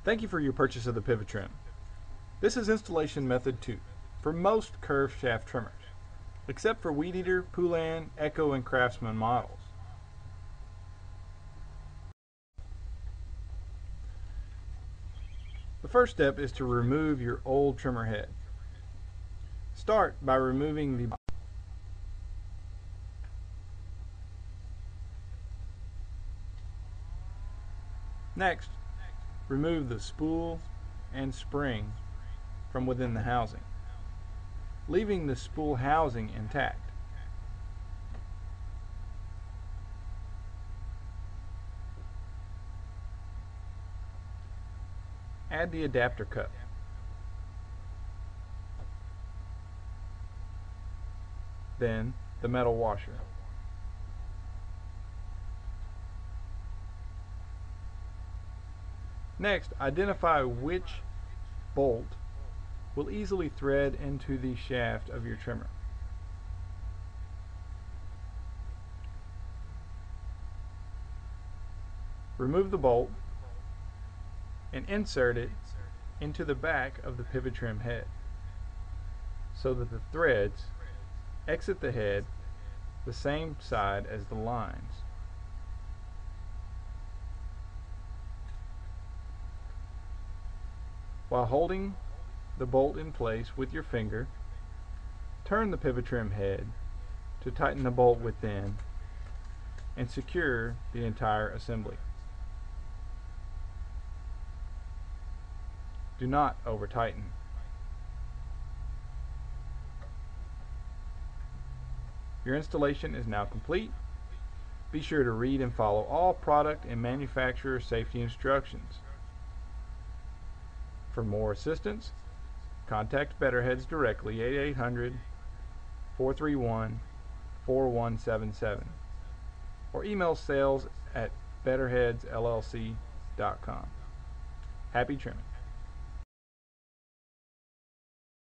Thank you for your purchase of the PivoTrim. This is installation method 2 for most curved shaft trimmers, except for Weedeater, Poulan, Echo, and Craftsman models. The first step is to remove your old trimmer head. Start by removing the Next, remove the spool and spring from within the housing, leaving the spool housing intact. Add the adapter cup. Then the metal washer. Next, identify which bolt will easily thread into the shaft of your trimmer. Remove the bolt and insert it into the back of the PivoTrim head so that the threads exit the head the same side as the lines. While holding the bolt in place with your finger, turn the PivoTrim head to tighten the bolt within and secure the entire assembly. Do not over-tighten. Your installation is now complete. Be sure to read and follow all product and manufacturer safety instructions. For more assistance, contact Betterheads directly, 800-431-4177, or email sales@betterheadsllc.com. Happy trimming.